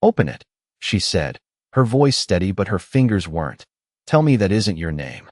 Open it, she said, her voice steady but her fingers weren't. Tell me that isn't your name.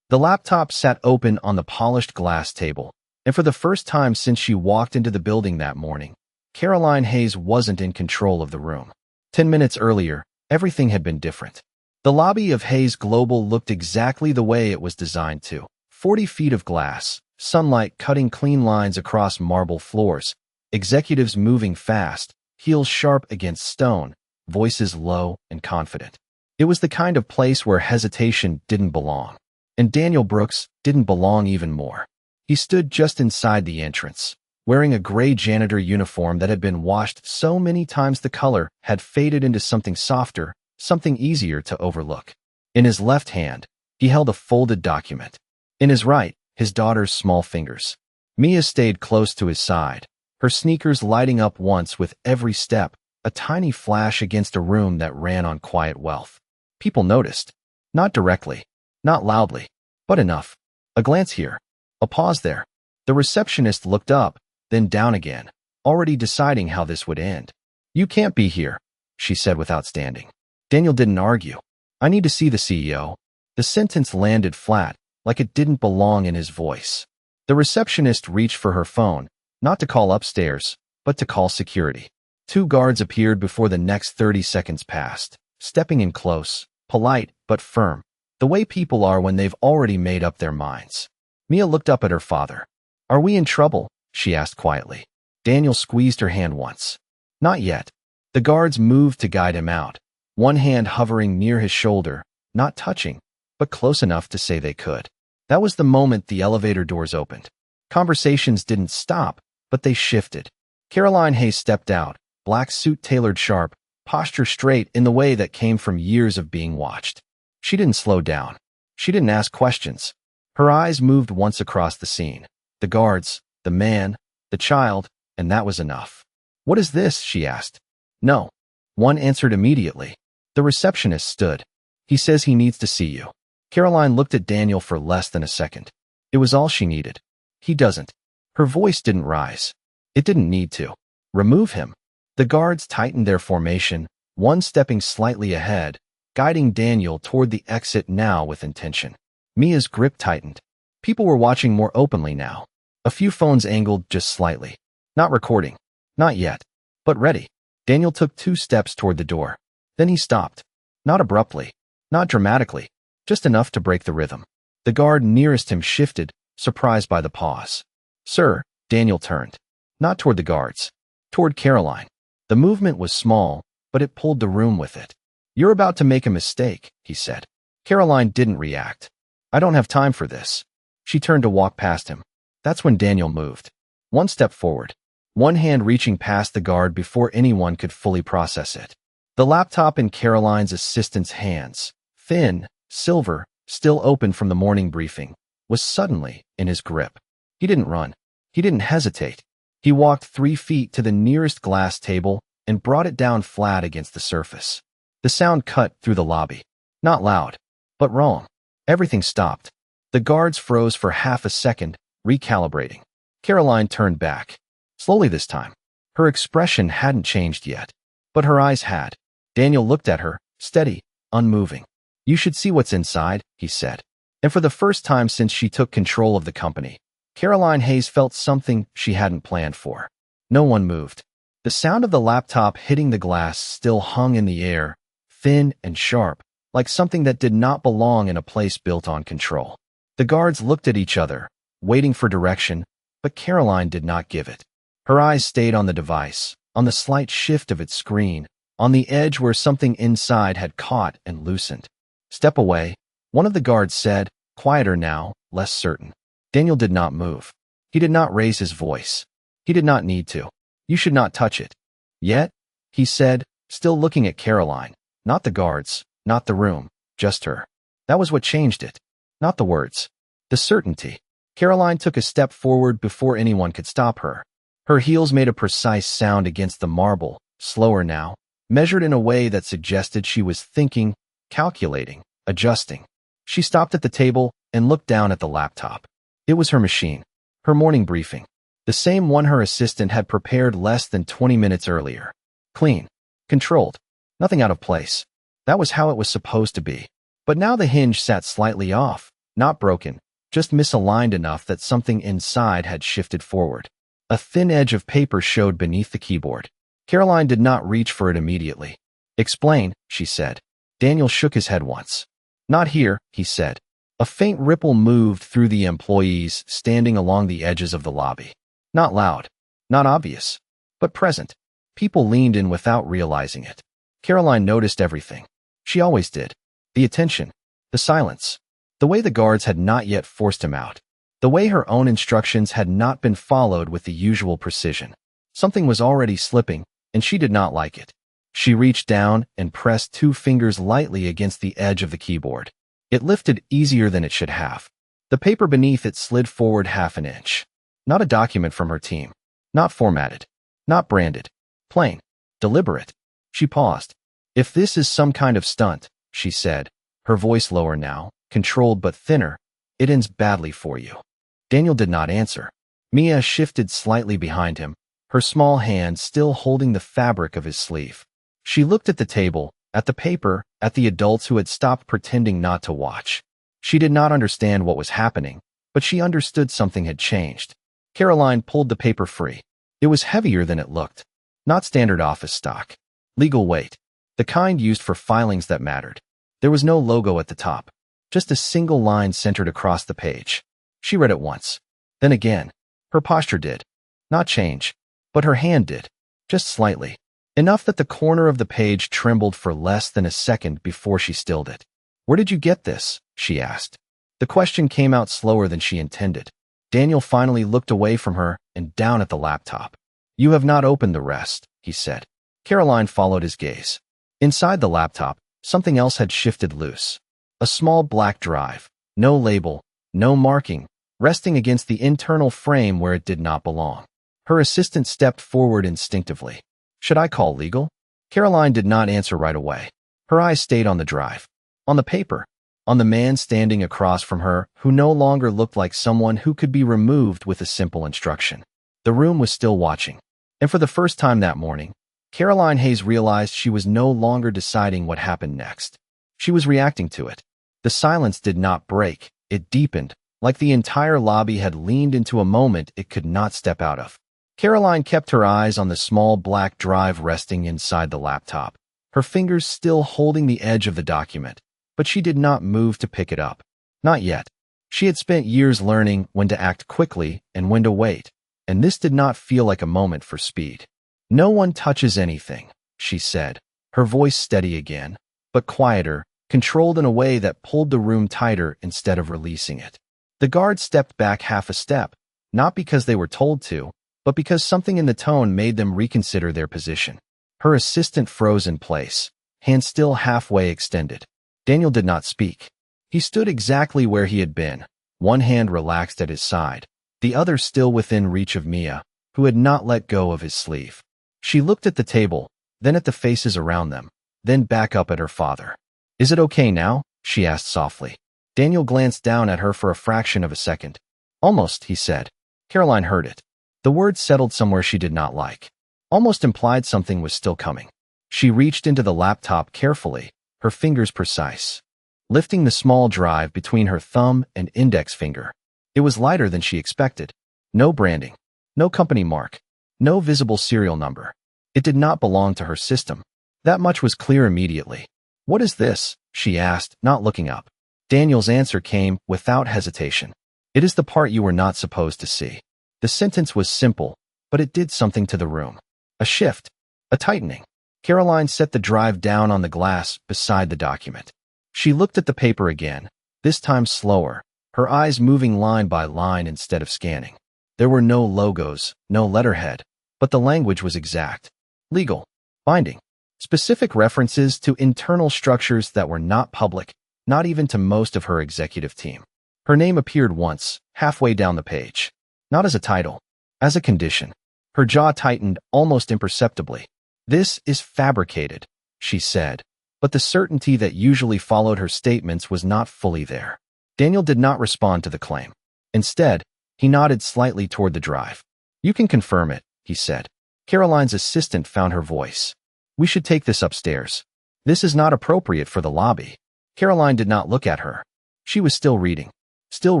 The laptop sat open on the polished glass table, and for the first time since she walked into the building that morning, Caroline Hayes wasn't in control of the room. 10 minutes earlier, everything had been different. The lobby of Hayes Global looked exactly the way it was designed to. 40 feet of glass, sunlight cutting clean lines across marble floors, executives moving fast, heels sharp against stone, voices low and confident. It was the kind of place where hesitation didn't belong. And Daniel Brooks didn't belong even more. He stood just inside the entrance, wearing a gray janitor uniform that had been washed so many times the color had faded into something softer, something easier to overlook. In his left hand, he held a folded document. In his right, his daughter's small fingers. Mia stayed close to his side, her sneakers lighting up once with every step, a tiny flash against a room that ran on quiet wealth. People noticed. Not directly, not loudly, but enough. A glance here, a pause there. The receptionist looked up, then down again, already deciding how this would end. You can't be here, she said without standing. Daniel didn't argue. I need to see the CEO. The sentence landed flat, like it didn't belong in his voice. The receptionist reached for her phone, not to call upstairs, but to call security. 2 guards appeared before the next 30 seconds passed, stepping in close, polite but firm, the way people are when they've already made up their minds. Mia looked up at her father. Are we in trouble? She asked quietly. Daniel squeezed her hand once. Not yet. The guards moved to guide him out, one hand hovering near his shoulder, not touching, but close enough to say they could. That was the moment the elevator doors opened. Conversations didn't stop, but they shifted. Caroline Hayes stepped out, black suit tailored sharp, posture straight in the way that came from years of being watched. She didn't slow down. She didn't ask questions. Her eyes moved once across the scene. The guards, the man, the child, and that was enough. What is this? She asked. No. One answered immediately. The receptionist stood. He says he needs to see you. Caroline looked at Daniel for less than a second. It was all she needed. He doesn't. Her voice didn't rise. It didn't need to. Remove him. The guards tightened their formation, one stepping slightly ahead, guiding Daniel toward the exit now with intention. Mia's grip tightened. People were watching more openly now. A few phones angled just slightly. Not recording. Not yet. But ready. Daniel took 2 steps toward the door. Then he stopped. Not abruptly. Not dramatically. Just enough to break the rhythm. The guard nearest him shifted, surprised by the pause. Sir, Daniel turned. Not toward the guards. Toward Caroline. The movement was small, but it pulled the room with it. You're about to make a mistake, he said. Caroline didn't react. I don't have time for this. She turned to walk past him. That's when Daniel moved. 1 step forward. One hand reaching past the guard before anyone could fully process it. The laptop in Caroline's assistant's hands, thin, silver, still open from the morning briefing, was suddenly in his grip. He didn't run. He didn't hesitate. He walked 3 feet to the nearest glass table and brought it down flat against the surface. The sound cut through the lobby. Not loud, but wrong. Everything stopped. The guards froze for half a second, recalibrating. Caroline turned back. Slowly this time. Her expression hadn't changed yet, but her eyes had. Daniel looked at her, steady, unmoving. You should see what's inside, he said. And for the first time since she took control of the company, Caroline Hayes felt something she hadn't planned for. No one moved. The sound of the laptop hitting the glass still hung in the air, thin and sharp, like something that did not belong in a place built on control. The guards looked at each other, waiting for direction, but Caroline did not give it. Her eyes stayed on the device, on the slight shift of its screen, on the edge where something inside had caught and loosened. Step away, one of the guards said, quieter now, less certain. Daniel did not move. He did not raise his voice. He did not need to. You should not touch it. Yet, he said, still looking at Caroline, not the guards, not the room, just her. That was what changed it. Not the words. The certainty. Caroline took a step forward before anyone could stop her. Her heels made a precise sound against the marble, slower now, measured in a way that suggested she was thinking, calculating, adjusting. She stopped at the table and looked down at the laptop. It was her machine, her morning briefing, the same one her assistant had prepared less than 20 minutes earlier. Clean, controlled, Nothing out of place. That was how it was supposed to be. But now the hinge sat slightly off, not broken, just misaligned enough that something inside had shifted forward. A thin edge of paper showed beneath the keyboard. Caroline did not reach for it immediately. "Explain," she said. Daniel shook his head once. "Not here," he said. A faint ripple moved through the employees standing along the edges of the lobby. Not loud, not obvious, but present. People leaned in without realizing it. Caroline noticed everything. She always did. The attention, the silence, the way the guards had not yet forced him out, the way her own instructions had not been followed with the usual precision. Something was already slipping, and she did not like it. She reached down and pressed 2 fingers lightly against the edge of the keyboard. It lifted easier than it should have. The paper beneath it slid forward half an inch. Not a document from her team. Not formatted. Not branded. Plain. Deliberate. She paused. "If this is some kind of stunt," she said, her voice lower now, controlled but thinner, "it ends badly for you." Daniel did not answer. Mia shifted slightly behind him, her small hand still holding the fabric of his sleeve. She looked at the table, at the paper, at the adults who had stopped pretending not to watch. She did not understand what was happening, but she understood something had changed. Caroline pulled the paper free. It was heavier than it looked. Not standard office stock. Legal weight. The kind used for filings that mattered. There was no logo at the top. Just a single line centered across the page. She read it once. Then again. Her posture did. Not change. But her hand did. Just slightly. Enough that the corner of the page trembled for less than a second before she stilled it. "Where did you get this?" she asked. The question came out slower than she intended. Daniel finally looked away from her and down at the laptop. "You have not opened the rest," he said. Caroline followed his gaze. Inside the laptop, something else had shifted loose. A small black drive. No label, no marking, resting against the internal frame where it did not belong. Her assistant stepped forward instinctively. "Should I call legal?" Caroline did not answer right away. Her eyes stayed on the drive. On the paper. On the man standing across from her, who no longer looked like someone who could be removed with a simple instruction. The room was still watching. And for the first time that morning, Caroline Hayes realized she was no longer deciding what happened next. She was reacting to it. The silence did not break. It deepened, like the entire lobby had leaned into a moment it could not step out of. Caroline kept her eyes on the small black drive resting inside the laptop, her fingers still holding the edge of the document, but she did not move to pick it up. Not yet. She had spent years learning when to act quickly and when to wait, and this did not feel like a moment for speed. "No one touches anything," she said, her voice steady again, but quieter, controlled in a way that pulled the room tighter instead of releasing it. The guards stepped back half a step, not because they were told to, but because something in the tone made them reconsider their position. Her assistant froze in place, hand still halfway extended. Daniel did not speak. He stood exactly where he had been, one hand relaxed at his side, the other still within reach of Mia, who had not let go of his sleeve. She looked at the table, then at the faces around them, then back up at her father. "Is it okay now?" she asked softly. Daniel glanced down at her for a fraction of a second. "Almost," he said. Caroline heard it. The word settled somewhere she did not like. Almost implied something was still coming. She reached into the laptop carefully, her fingers precise, lifting the small drive between her thumb and index finger. It was lighter than she expected. No branding. No company mark. No visible serial number. It did not belong to her system. That much was clear immediately. "What is this?" she asked, not looking up. Daniel's answer came without hesitation. "It is the part you were not supposed to see." The sentence was simple, but it did something to the room. A shift. A tightening. Caroline set the drive down on the glass beside the document. She looked at the paper again, this time slower, her eyes moving line by line instead of scanning. There were no logos, no letterhead, but the language was exact. Legal. Binding. Specific references to internal structures that were not public, not even to most of her executive team. Her name appeared once, halfway down the page. Not as a title, as a condition. Her jaw tightened almost imperceptibly. "This is fabricated," she said, but the certainty that usually followed her statements was not fully there. Daniel did not respond to the claim. Instead, he nodded slightly toward the drive. "You can confirm it," he said. Caroline's assistant found her voice. "We should take this upstairs." This is not appropriate for the lobby. Caroline did not look at her. She was still reading, still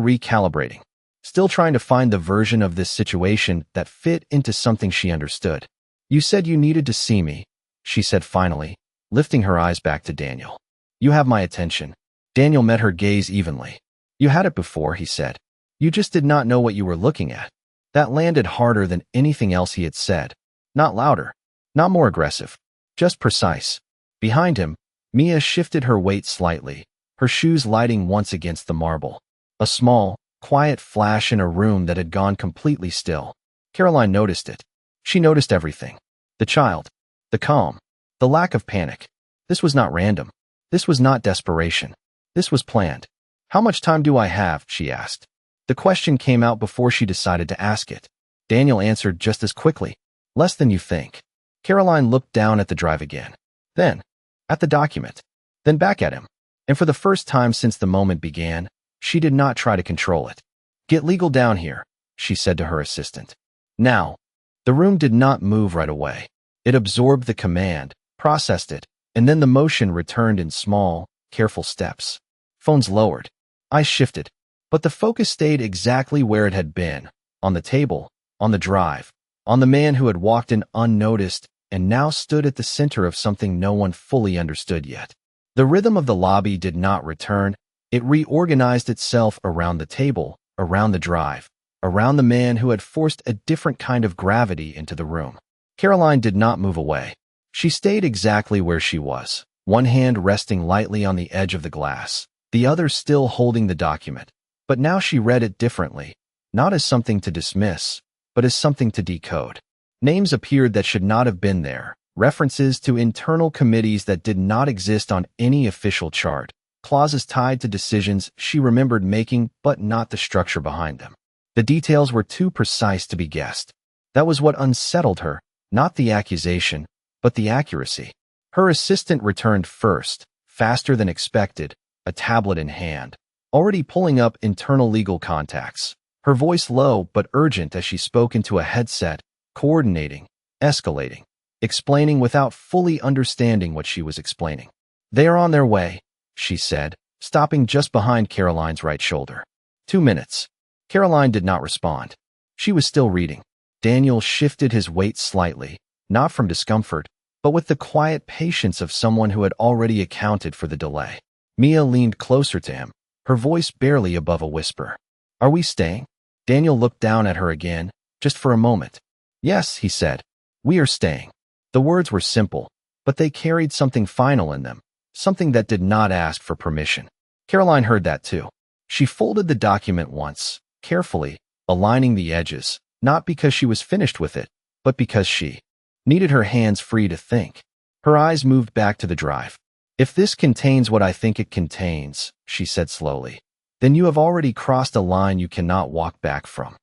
recalibrating, still trying to find the version of this situation that fit into something she understood. You said you needed to see me, she said finally, lifting her eyes back to Daniel. You have my attention. Daniel met her gaze evenly. You had it before, he said. You just did not know what you were looking at. That landed harder than anything else he had said. Not louder, not more aggressive, just precise. Behind him, Mia shifted her weight slightly, her shoes lighting once against the marble. A small, quiet flash in a room that had gone completely still. Caroline noticed it. She noticed everything. The child, the calm, the lack of panic. This was not random. This was not desperation. This was planned. How much time do I have? She asked. The question came out before she decided to ask it. Daniel answered just as quickly. Less than you think. Caroline looked down at the drive again. Then, at the document. Then back at him. And for the first time since the moment began, she did not try to control it. Get legal down here, she said to her assistant. Now. The room did not move right away. It absorbed the command, processed it, and then the motion returned in small, careful steps. Phones lowered. Eyes shifted. But the focus stayed exactly where it had been, on the table, on the drive, on the man who had walked in unnoticed and now stood at the center of something no one fully understood yet. The rhythm of the lobby did not return. It reorganized itself around the table, around the drive, around the man who had forced a different kind of gravity into the room. Caroline did not move away. She stayed exactly where she was, one hand resting lightly on the edge of the glass, the other still holding the document. But now she read it differently, not as something to dismiss, but as something to decode. Names appeared that should not have been there, references to internal committees that did not exist on any official chart, clauses tied to decisions she remembered making but not the structure behind them. The details were too precise to be guessed. That was what unsettled her, not the accusation, but the accuracy. Her assistant returned first, faster than expected, a tablet in hand, already pulling up internal legal contacts. Her voice low but urgent as she spoke into a headset, coordinating, escalating, explaining without fully understanding what she was explaining. They are on their way, she said, stopping just behind Caroline's right shoulder. 2 minutes. Caroline did not respond. She was still reading. Daniel shifted his weight slightly, not from discomfort, but with the quiet patience of someone who had already accounted for the delay. Mia leaned closer to him, her voice barely above a whisper. Are we staying? Daniel looked down at her again, just for a moment. Yes, he said. We are staying. The words were simple, but they carried something final in them, something that did not ask for permission. Caroline heard that too. She folded the document once, carefully, aligning the edges, not because she was finished with it, but because she needed her hands free to think. Her eyes moved back to the drive. If this contains what I think it contains, she said slowly, then you have already crossed a line you cannot walk back from.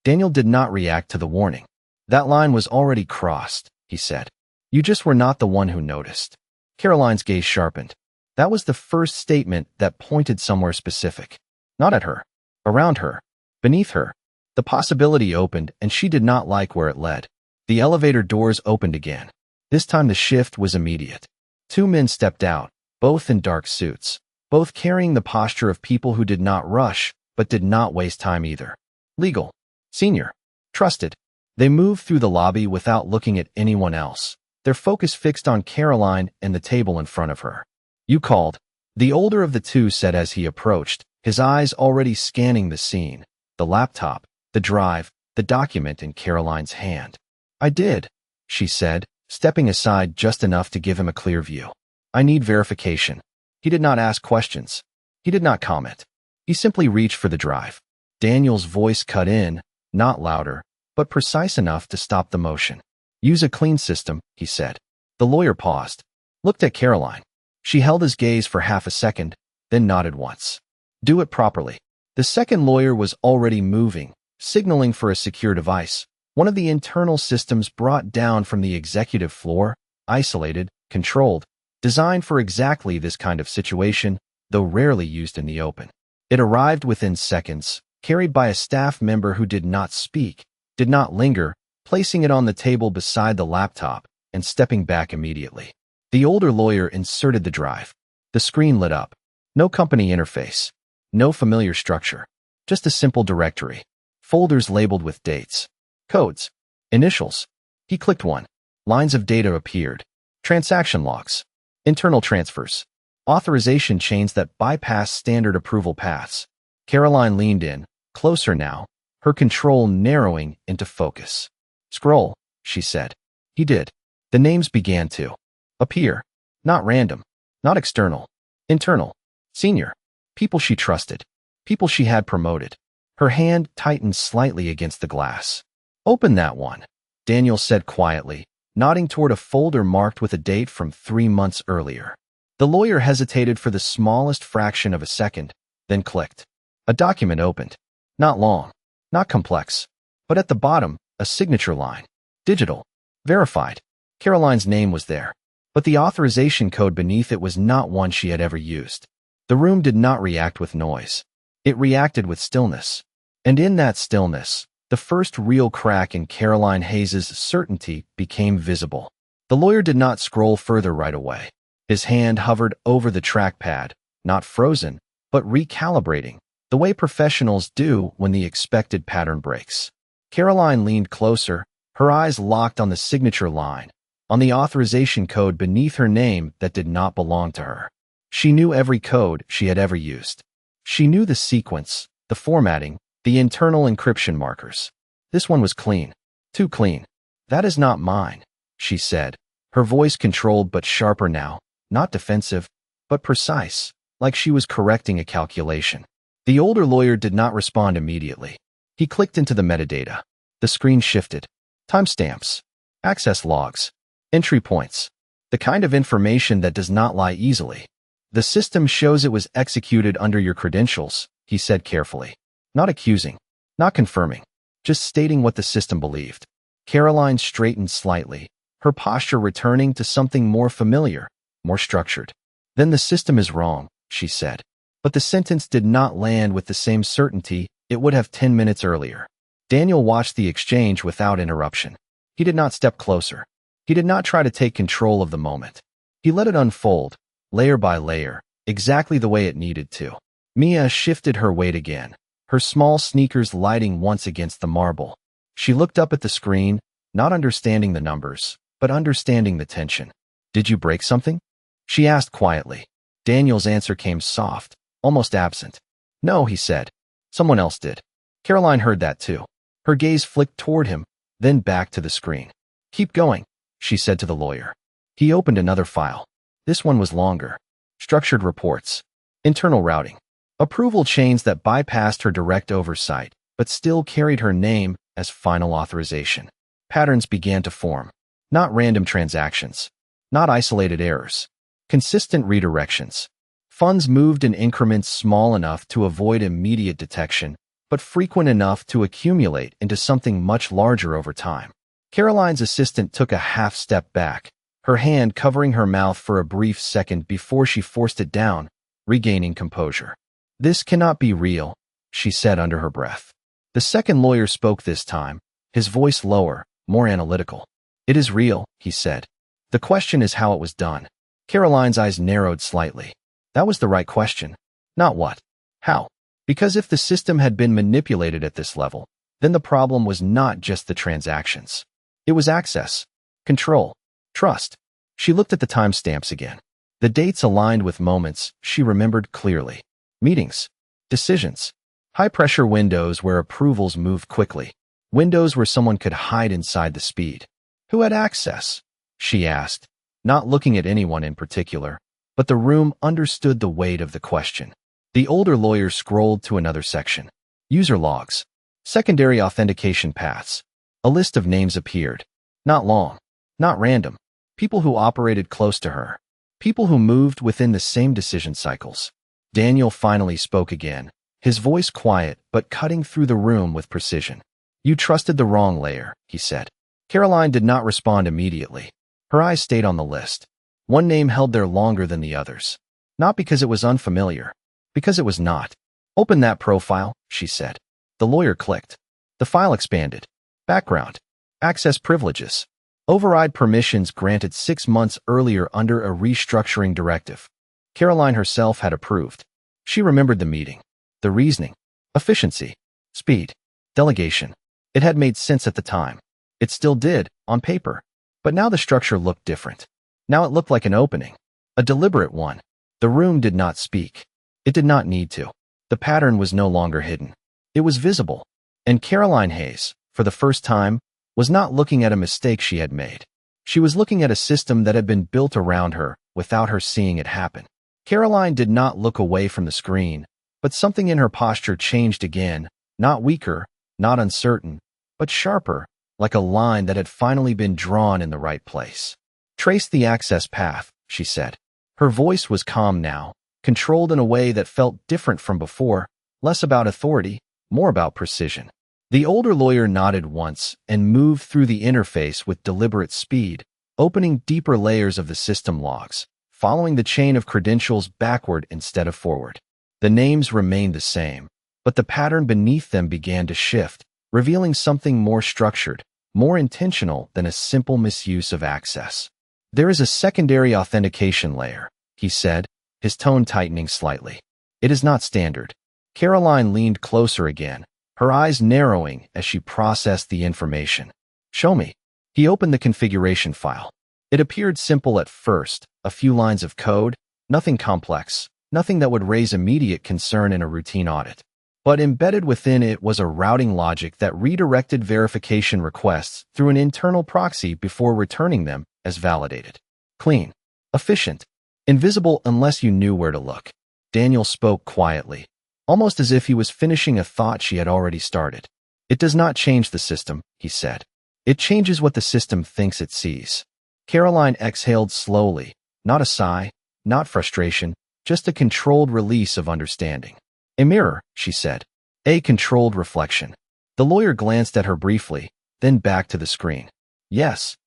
Daniel did not react to the warning. That line was already crossed, he said. You just were not the one who noticed. Caroline's gaze sharpened. That was the first statement that pointed somewhere specific. Not at her. Around her. Beneath her. The possibility opened, and she did not like where it led. The elevator doors opened again. This time the shift was immediate. 2 men stepped out, both in dark suits, both carrying the posture of people who did not rush, but did not waste time either. Legal. Senior. Trusted. They moved through the lobby without looking at anyone else, their focus fixed on Caroline and the table in front of her. You called, the older of the two said as he approached, his eyes already scanning the scene, the laptop, the drive, the document in Caroline's hand. I did, she said, stepping aside just enough to give him a clear view. I need verification. He did not ask questions. He did not comment. He simply reached for the drive. Daniel's voice cut in, not louder, but precise enough to stop the motion. Use a clean system, he said. The lawyer paused, looked at Caroline. She held his gaze for half a second, then nodded once. Do it properly. The second lawyer was already moving, signaling for a secure device, one of the internal systems brought down from the executive floor, isolated, controlled, designed for exactly this kind of situation, though rarely used in the open. It arrived within seconds, carried by a staff member who did not speak, did not linger, placing it on the table beside the laptop, and stepping back immediately. The older lawyer inserted the drive. The screen lit up. No company interface. No familiar structure. Just a simple directory. Folders labeled with dates. Codes. Initials. He clicked one. Lines of data appeared. Transaction logs. Internal transfers. Authorization chains that bypass standard approval paths. Caroline leaned in, closer now, her control narrowing into focus. Scroll, she said. He did. The names began to appear. Not random. Not external. Internal. Senior. People she trusted. People she had promoted. Her hand tightened slightly against the glass. Open that one, Daniel said quietly, nodding toward a folder marked with a date from 3 months earlier. The lawyer hesitated for the smallest fraction of a second, then clicked. A document opened. Not long. Not complex. But at the bottom, a signature line. Digital. Verified. Caroline's name was there. But the authorization code beneath it was not one she had ever used. The room did not react with noise. It reacted with stillness. And in that stillness, the first real crack in Caroline Hayes's certainty became visible. The lawyer did not scroll further right away. His hand hovered over the trackpad, not frozen, but recalibrating, the way professionals do when the expected pattern breaks. Caroline leaned closer, her eyes locked on the signature line, on the authorization code beneath her name that did not belong to her. She knew every code she had ever used. She knew the sequence, the formatting, the internal encryption markers. This one was clean. Too clean. That is not mine, she said, her voice controlled but sharper now, not defensive, but precise, like she was correcting a calculation. The older lawyer did not respond immediately. He clicked into the metadata. The screen shifted. Timestamps. Access logs. Entry points. The kind of information that does not lie easily. The system shows it was executed under your credentials, he said carefully. Not accusing. Not confirming. Just stating what the system believed. Caroline straightened slightly, her posture returning to something more familiar, more structured. Then the system is wrong, she said. But the sentence did not land with the same certainty it would have 10 minutes earlier. Daniel watched the exchange without interruption. He did not step closer. He did not try to take control of the moment. He let it unfold, layer by layer, exactly the way it needed to. Mia shifted her weight again, her small sneakers lighting once against the marble. She looked up at the screen, not understanding the numbers, but understanding the tension. Did you break something? She asked quietly. Daniel's answer came soft, almost absent. No, he said. Someone else did. Caroline heard that too. Her gaze flicked toward him, then back to the screen. Keep going, she said to the lawyer. He opened another file. This one was longer. Structured reports. Internal routing. Approval chains that bypassed her direct oversight, but still carried her name as final authorization. Patterns began to form. Not random transactions. Not isolated errors. Consistent redirections. Funds moved in increments small enough to avoid immediate detection, but frequent enough to accumulate into something much larger over time. Caroline's assistant took a half step back, her hand covering her mouth for a brief second before she forced it down, regaining composure. This cannot be real, she said under her breath. The second lawyer spoke this time, his voice lower, more analytical. It is real, he said. The question is how it was done. Caroline's eyes narrowed slightly. That was the right question. Not what. How. Because if the system had been manipulated at this level, then the problem was not just the transactions. It was access, control, trust. She looked at the timestamps again. The dates aligned with moments she remembered clearly. Meetings, decisions, high-pressure windows where approvals moved quickly, windows where someone could hide inside the speed. Who had access? She asked, not looking at anyone in particular, but the room understood the weight of the question. The older lawyer scrolled to another section. User logs, secondary authentication paths. A list of names appeared. Not long, not random. People who operated close to her. People who moved within the same decision cycles. Daniel finally spoke again, his voice quiet but cutting through the room with precision. You trusted the wrong layer, he said. Caroline did not respond immediately. Her eyes stayed on the list. One name held there longer than the others. Not because it was unfamiliar, because it was not. Open that profile, she said. The lawyer clicked. The file expanded. Background. Access privileges. Override permissions granted 6 months earlier under a restructuring directive. Caroline herself had approved. She remembered the meeting, the reasoning, efficiency, speed, delegation. It had made sense at the time. It still did, on paper. But now the structure looked different. Now it looked like an opening, a deliberate one. The room did not speak. It did not need to. The pattern was no longer hidden. It was visible. And Caroline Hayes, for the first time, was not looking at a mistake she had made. She was looking at a system that had been built around her without her seeing it happen. Caroline did not look away from the screen, but something in her posture changed again, not weaker, not uncertain, but sharper, like a line that had finally been drawn in the right place. "Trace the access path," she said. Her voice was calm now, controlled in a way that felt different from before, less about authority, more about precision. The older lawyer nodded once and moved through the interface with deliberate speed, opening deeper layers of the system logs, following the chain of credentials backward instead of forward. The names remained the same, but the pattern beneath them began to shift, revealing something more structured, more intentional than a simple misuse of access. "There is a secondary authentication layer," he said, his tone tightening slightly. "It is not standard." Caroline leaned closer again, her eyes narrowing as she processed the information. "Show me." He opened the configuration file. It appeared simple at first, a few lines of code, nothing complex, nothing that would raise immediate concern in a routine audit. But embedded within it was a routing logic that redirected verification requests through an internal proxy before returning them as validated. Clean, efficient, invisible unless you knew where to look. Daniel spoke quietly, almost as if he was finishing a thought she had already started. "It does not change the system," he said. "It changes what the system thinks it sees." Caroline exhaled slowly, not a sigh, not frustration, just a controlled release of understanding. "A mirror," she said. "A controlled reflection." The lawyer glanced at her briefly, then back to the screen. "Yes."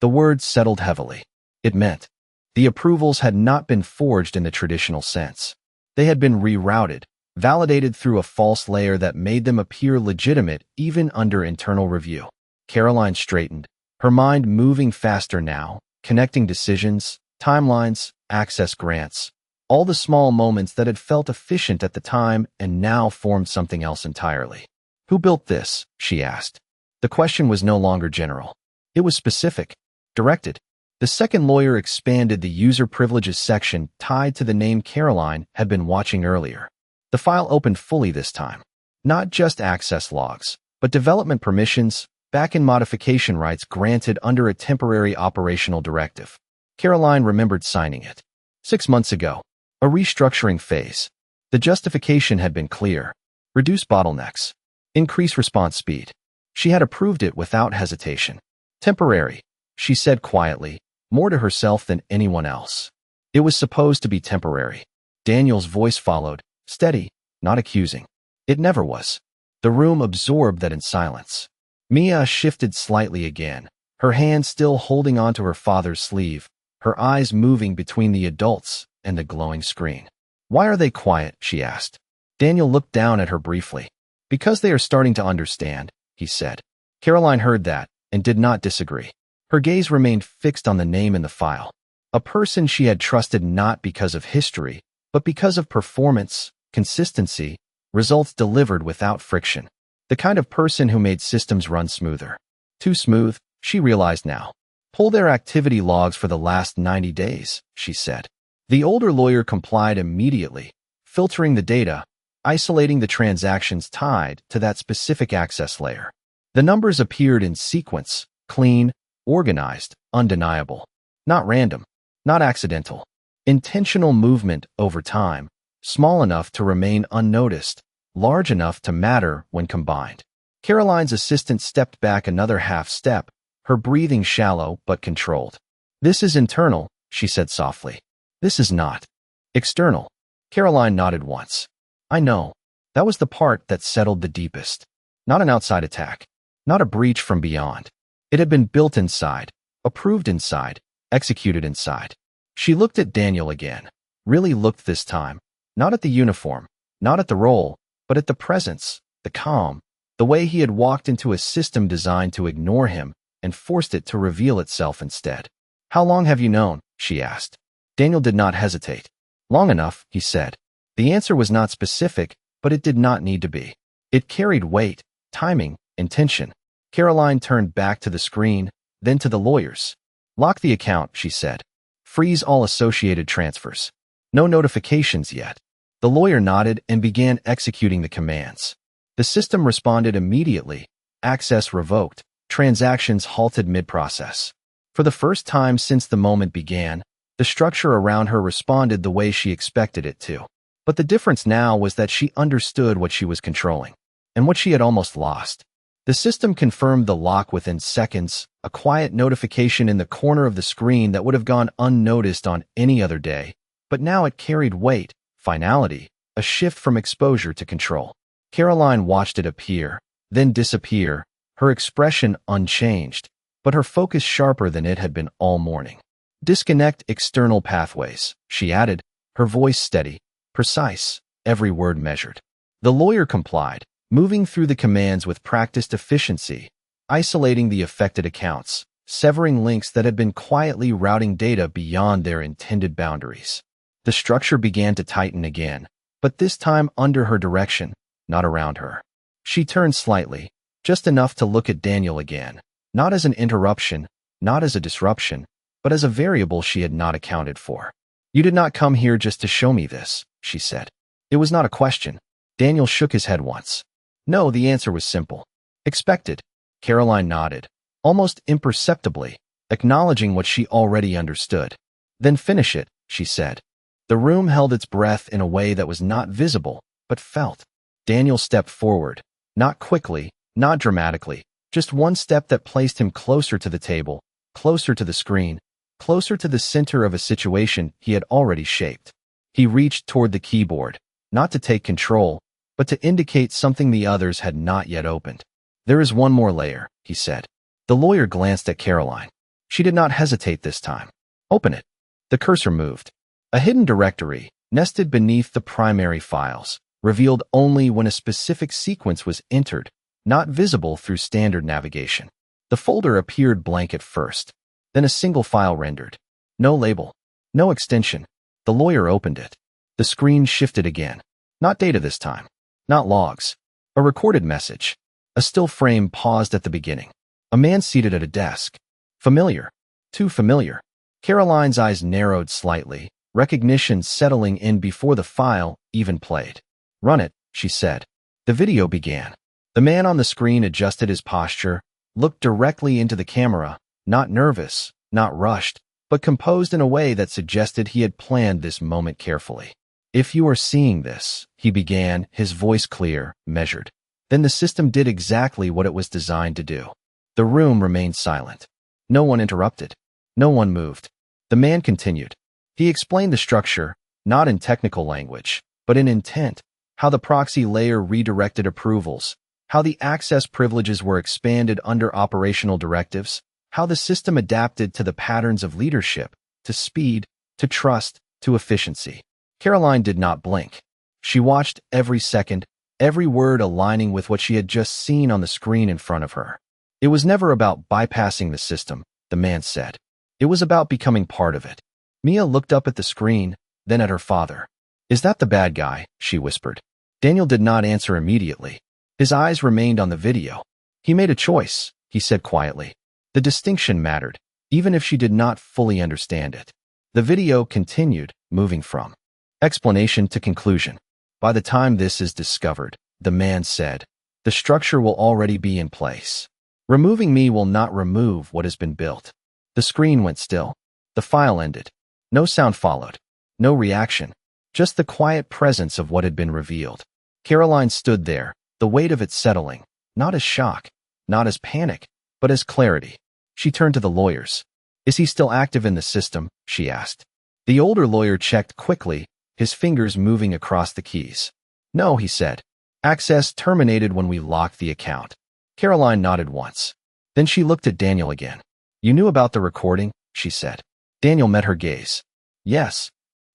The words settled heavily. It meant the approvals had not been forged in the traditional sense. They had been rerouted, validated through a false layer that made them appear legitimate even under internal review. Caroline straightened, her mind moving faster now, connecting decisions, timelines, access grants, all the small moments that had felt efficient at the time and now formed something else entirely. "Who built this?" she asked. The question was no longer general. It was specific, directed. The second lawyer expanded the user privileges section tied to the name Caroline had been watching earlier. The file opened fully this time. Not just access logs, but development permissions, back-end modification rights granted under a temporary operational directive. Caroline remembered signing it. 6 months ago. A restructuring phase. The justification had been clear. Reduce bottlenecks. Increase response speed. She had approved it without hesitation. Temporary, she said quietly, more to herself than anyone else. It was supposed to be temporary. Daniel's voice followed, steady, not accusing. It never was. The room absorbed that in silence. Mia shifted slightly again, her hand still holding onto her father's sleeve, her eyes moving between the adults and the glowing screen. "Why are they quiet?" she asked. Daniel looked down at her briefly. "Because they are starting to understand," he said. Caroline heard that and did not disagree. Her gaze remained fixed on the name in the file. A person she had trusted not because of history, but because of performance, consistency, results delivered without friction. The kind of person who made systems run smoother. Too smooth, she realized now. "Pull their activity logs for the last 90 days, she said. The older lawyer complied immediately, filtering the data, isolating the transactions tied to that specific access layer. The numbers appeared in sequence, clean, organized, undeniable. Not random, not accidental. Intentional movement over time, small enough to remain unnoticed, large enough to matter when combined. Caroline's assistant stepped back another half step, her breathing shallow but controlled. "This is internal," she said softly. "This is not external." Caroline nodded once. "I know." That was the part that settled the deepest. Not an outside attack. Not a breach from beyond. It had been built inside, approved inside, executed inside. She looked at Daniel again. Really looked this time. Not at the uniform, not at the role, but at the presence, the calm, the way he had walked into a system designed to ignore him, and forced it to reveal itself instead. "How long have you known?" she asked. Daniel did not hesitate. "Long enough," he said. The answer was not specific, but it did not need to be. It carried weight, timing, intention. Caroline turned back to the screen, then to the lawyers. "Lock the account," she said. "Freeze all associated transfers. No notifications yet." The lawyer nodded and began executing the commands. The system responded immediately. Access revoked. Transactions halted mid-process. For the first time since the moment began, the structure around her responded the way she expected it to. But the difference now was that she understood what she was controlling, and what she had almost lost. The system confirmed the lock within seconds, a quiet notification in the corner of the screen that would have gone unnoticed on any other day, but now it carried weight, finality, a shift from exposure to control. Caroline watched it appear, then disappear, her expression unchanged, but her focus sharper than it had been all morning. "Disconnect external pathways," she added, her voice steady, precise, every word measured. The lawyer complied, moving through the commands with practiced efficiency, isolating the affected accounts, severing links that had been quietly routing data beyond their intended boundaries. The structure began to tighten again, but this time under her direction, not around her. She turned slightly, just enough to look at Daniel again, not as an interruption, not as a disruption, but as a variable she had not accounted for. "You did not come here just to show me this," she said. It was not a question. Daniel shook his head once. "No," the answer was simple. "Expected." Caroline nodded, almost imperceptibly, acknowledging what she already understood. "Then finish it," she said. The room held its breath in a way that was not visible, but felt. Daniel stepped forward, not quickly, not dramatically, just one step that placed him closer to the table, closer to the screen, closer to the center of a situation he had already shaped. He reached toward the keyboard, not to take control, but to indicate something the others had not yet opened. "There is one more layer," he said. The lawyer glanced at Caroline. She did not hesitate this time. "Open it." The cursor moved. A hidden directory, nested beneath the primary files, revealed only when a specific sequence was entered, not visible through standard navigation. The folder appeared blank at first, then a single file rendered. No label, no extension. The lawyer opened it. The screen shifted again. Not data this time. Not logs. A recorded message. A still frame paused at the beginning. A man seated at a desk. Familiar. Too familiar. Caroline's eyes narrowed slightly, recognition settling in before the file even played. "Run it," she said. The video began. The man on the screen adjusted his posture, looked directly into the camera, not nervous, not rushed, but composed in a way that suggested he had planned this moment carefully. "If you are seeing this," he began, his voice clear, measured. Then the system did exactly what it was designed to do. The room remained silent. No one interrupted. No one moved. The man continued. He explained the structure, not in technical language, but in intent, how the proxy layer redirected approvals, how the access privileges were expanded under operational directives, how the system adapted to the patterns of leadership, to speed, to trust, to efficiency. Caroline did not blink. She watched every second, every word aligning with what she had just seen on the screen in front of her. It was never about bypassing the system, the man said. It was about becoming part of it. Mia looked up at the screen, then at her father. "Is that the bad guy?" she whispered. Daniel did not answer immediately. His eyes remained on the video. "He made a choice," he said quietly. The distinction mattered, even if she did not fully understand it. The video continued, moving from explanation to conclusion. "By the time this is discovered," the man said, "the structure will already be in place. Removing me will not remove what has been built." The screen went still. The file ended. No sound followed. No reaction. Just the quiet presence of what had been revealed. Caroline stood there, the weight of it settling, not as shock, not as panic, but as clarity. She turned to the lawyers. "Is he still active in the system?" she asked. The older lawyer checked quickly, his fingers moving across the keys. "No," he said. "Access terminated when we locked the account." Caroline nodded once. Then she looked at Daniel again. "You knew about the recording?" she said. Daniel met her gaze. "Yes."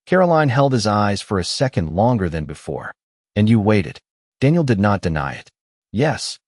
Caroline held his eyes for a second longer than before. "And you waited?" Daniel did not deny it. "Yes."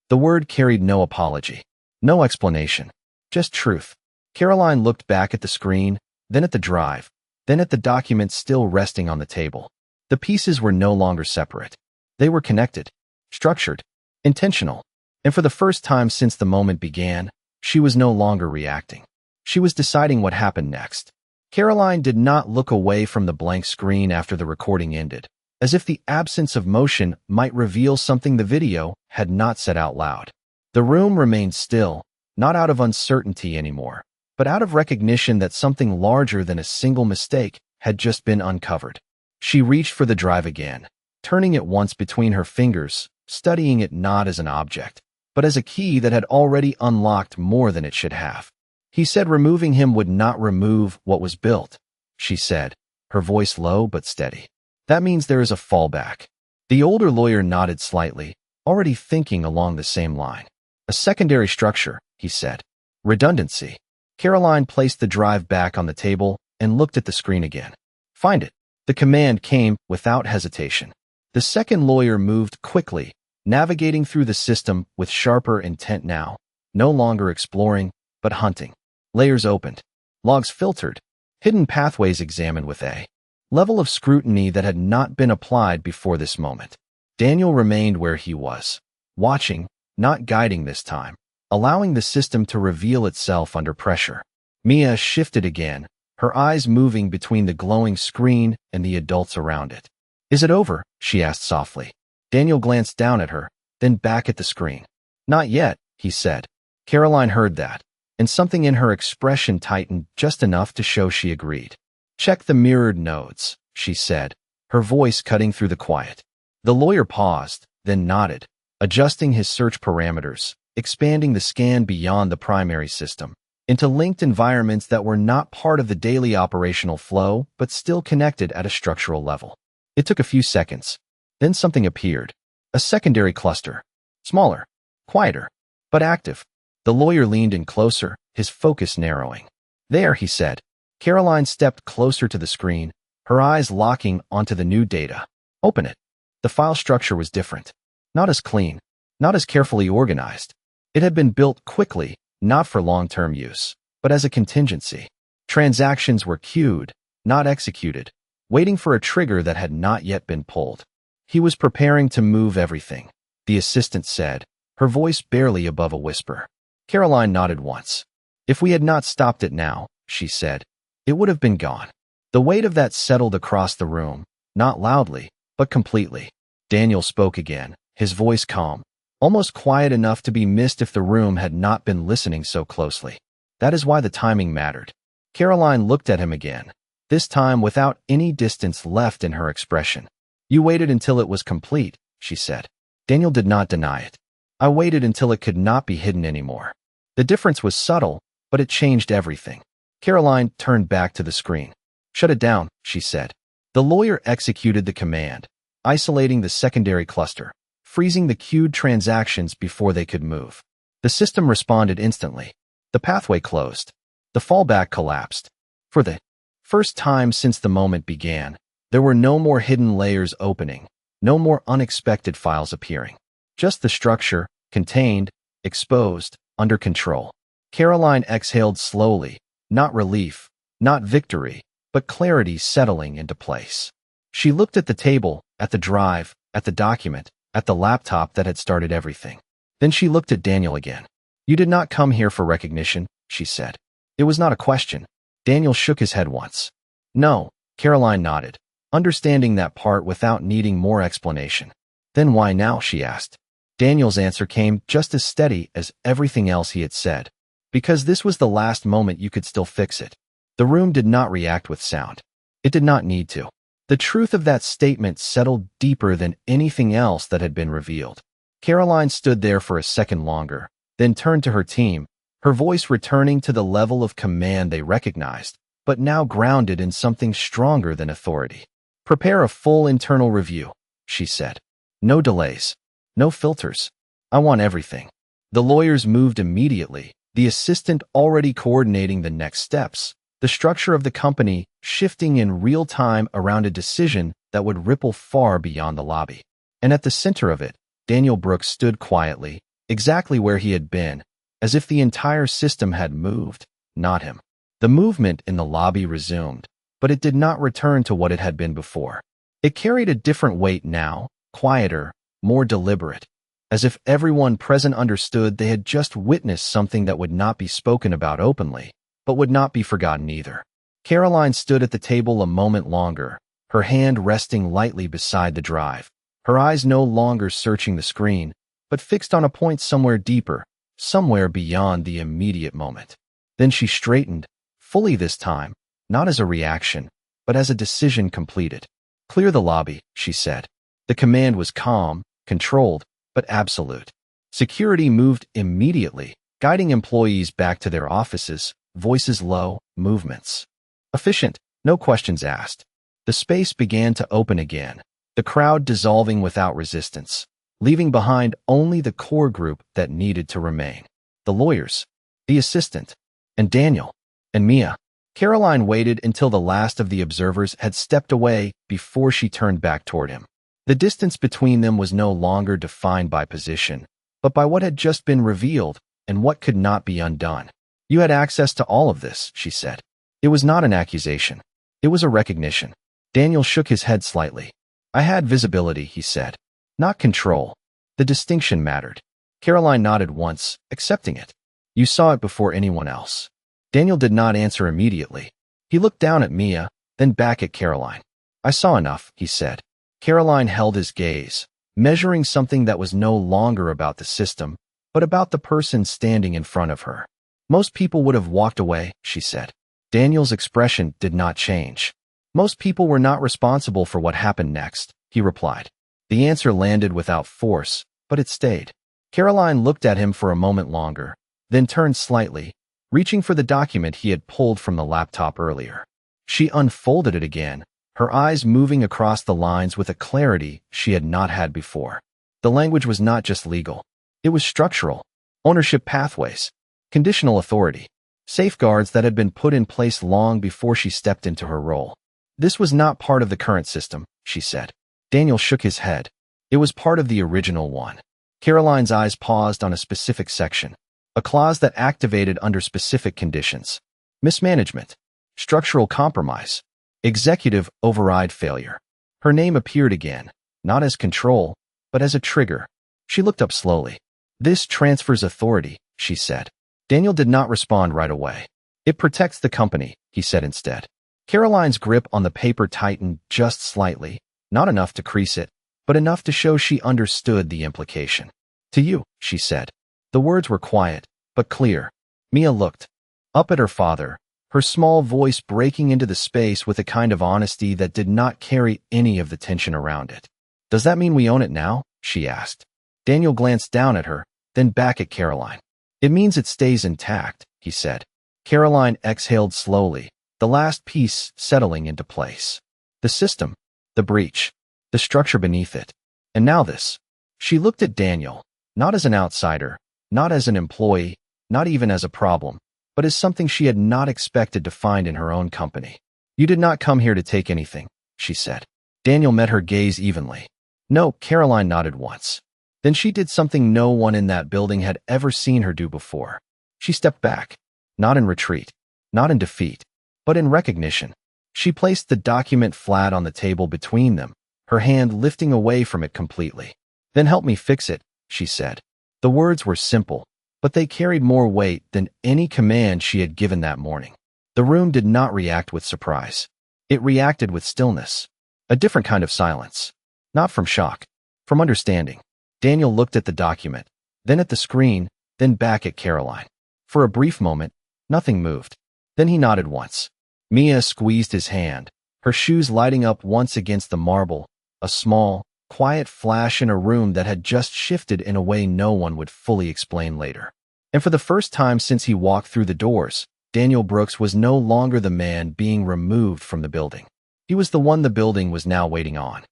The word carried no apology. No explanation. Just truth. Caroline looked back at the screen, then at the drive, then at the documents still resting on the table. The pieces were no longer separate. They were connected, structured, intentional. And for the first time since the moment began, she was no longer reacting. She was deciding what happened next. Caroline did not look away from the blank screen after the recording ended, as if the absence of motion might reveal something the video had not said out loud. The room remained still, not out of uncertainty anymore, but out of recognition that something larger than a single mistake had just been uncovered. She reached for the drive again, turning it once between her fingers, studying it not as an object, but as a key that had already unlocked more than it should have. He said removing him would not remove what was built, she said, her voice low but steady. That means there is a fallback. The older lawyer nodded slightly, already thinking along the same line. A secondary structure, he said. Redundancy. Caroline placed the drive back on the table and looked at the screen again. Find it. The command came without hesitation. The second lawyer moved quickly, navigating through the system with sharper intent now, no longer exploring, but hunting. Layers opened. Logs filtered. Hidden pathways examined with a level of scrutiny that had not been applied before this moment. Daniel remained where he was, watching, not guiding this time, allowing the system to reveal itself under pressure. Mia shifted again, her eyes moving between the glowing screen and the adults around it. Is it over? She asked softly. Daniel glanced down at her, then back at the screen. Not yet, he said. Caroline heard that, and something in her expression tightened just enough to show she agreed. Check the mirrored nodes, she said, her voice cutting through the quiet. The lawyer paused, then nodded, adjusting his search parameters, expanding the scan beyond the primary system, into linked environments that were not part of the daily operational flow but still connected at a structural level. It took a few seconds. Then something appeared. A secondary cluster. Smaller, quieter, but active. The lawyer leaned in closer, his focus narrowing. There, he said. Caroline stepped closer to the screen, her eyes locking onto the new data. Open it. The file structure was different. Not as clean, not as carefully organized. It had been built quickly, not for long-term use, but as a contingency. Transactions were queued, not executed, waiting for a trigger that had not yet been pulled. He was preparing to move everything, the assistant said, her voice barely above a whisper. Caroline nodded once. If we had not stopped it now, she said, it would have been gone. The weight of that settled across the room, not loudly, but completely. Daniel spoke again, his voice calm, almost quiet enough to be missed if the room had not been listening so closely. That is why the timing mattered. Caroline looked at him again, this time without any distance left in her expression. You waited until it was complete, she said. Daniel did not deny it. I waited until it could not be hidden anymore. The difference was subtle, but it changed everything. Caroline turned back to the screen. Shut it down, she said. The lawyer executed the command, isolating the secondary cluster, freezing the queued transactions before they could move. The system responded instantly. The pathway closed. The fallback collapsed. For the first time since the moment began, there were no more hidden layers opening, no more unexpected files appearing. Just the structure, contained, exposed, under control. Caroline exhaled slowly, not relief, not victory, but clarity settling into place. She looked at the table, at the drive, at the document, at the laptop that had started everything. Then she looked at Daniel again. You did not come here for recognition, she said. It was not a question. Daniel shook his head once. No, Caroline nodded, understanding that part without needing more explanation. Then why now, she asked. Daniel's answer came just as steady as everything else he had said. Because this was the last moment you could still fix it. The room did not react with sound. It did not need to. The truth of that statement settled deeper than anything else that had been revealed. Caroline stood there for a second longer, then turned to her team, her voice returning to the level of command they recognized, but now grounded in something stronger than authority. Prepare a full internal review, she said. No delays. No filters. I want everything. The lawyers moved immediately, the assistant already coordinating the next steps, the structure of the company shifting in real time around a decision that would ripple far beyond the lobby. And at the center of it, Daniel Brooks stood quietly, exactly where he had been, as if the entire system had moved, not him. The movement in the lobby resumed, but it did not return to what it had been before. It carried a different weight now, quieter, more deliberate, as if everyone present understood they had just witnessed something that would not be spoken about openly, but would not be forgotten either. Caroline stood at the table a moment longer, her hand resting lightly beside the drive, her eyes no longer searching the screen, but fixed on a point somewhere deeper, somewhere beyond the immediate moment. Then she straightened, fully this time, not as a reaction, but as a decision completed. "Clear the lobby," she said. The command was calm, controlled, but absolute. Security moved immediately, guiding employees back to their offices, voices low, movements efficient, no questions asked. The space began to open again, the crowd dissolving without resistance, leaving behind only the core group that needed to remain. The lawyers, the assistant, and Daniel, and Mia. Caroline waited until the last of the observers had stepped away before she turned back toward him. The distance between them was no longer defined by position, but by what had just been revealed and what could not be undone. "You had access to all of this," she said. It was not an accusation. It was a recognition. Daniel shook his head slightly. "I had visibility," he said. "Not control." The distinction mattered. Caroline nodded once, accepting it. "You saw it before anyone else." Daniel did not answer immediately. He looked down at Mia, then back at Caroline. "I saw enough," he said. Caroline held his gaze, measuring something that was no longer about the system, but about the person standing in front of her. "Most people would have walked away," she said. Daniel's expression did not change. "Most people were not responsible for what happened next," he replied. The answer landed without force, but it stayed. Caroline looked at him for a moment longer, then turned slightly, reaching for the document he had pulled from the laptop earlier. She unfolded it again, her eyes moving across the lines with a clarity she had not had before. The language was not just legal. It was structural, ownership pathways, conditional authority, safeguards that had been put in place long before she stepped into her role. "This was not part of the current system," she said. Daniel shook his head. "It was part of the original one." Caroline's eyes paused on a specific section, a clause that activated under specific conditions. Mismanagement, structural compromise, executive override failure. Her name appeared again, not as control, but as a trigger. She looked up slowly. "This transfers authority," she said. Daniel did not respond right away. "It protects the company," he said instead. Caroline's grip on the paper tightened just slightly, not enough to crease it, but enough to show she understood the implication. "To you," she said. The words were quiet, but clear. Mia looked up at her father, her small voice breaking into the space with a kind of honesty that did not carry any of the tension around it. "Does that mean we own it now?" she asked. Daniel glanced down at her, then back at Caroline. "It means it stays intact," he said. Caroline exhaled slowly, the last piece settling into place. The system, the breach, the structure beneath it. And now this. She looked at Daniel, not as an outsider, not as an employee, not even as a problem, but as something she had not expected to find in her own company. "You did not come here to take anything," she said. Daniel met her gaze evenly. "No," Caroline nodded once. Then she did something no one in that building had ever seen her do before. She stepped back, not in retreat, not in defeat, but in recognition. She placed the document flat on the table between them, her hand lifting away from it completely. "Then help me fix it," she said. The words were simple, but they carried more weight than any command she had given that morning. The room did not react with surprise. It reacted with stillness, a different kind of silence, not from shock, from understanding. Daniel looked at the document, then at the screen, then back at Caroline. For a brief moment, nothing moved. Then he nodded once. Mia squeezed his hand, her shoes lighting up once against the marble, a small, quiet flash in a room that had just shifted in a way no one would fully explain later. And for the first time since he walked through the doors, Daniel Brooks was no longer the man being removed from the building. He was the one the building was now waiting on.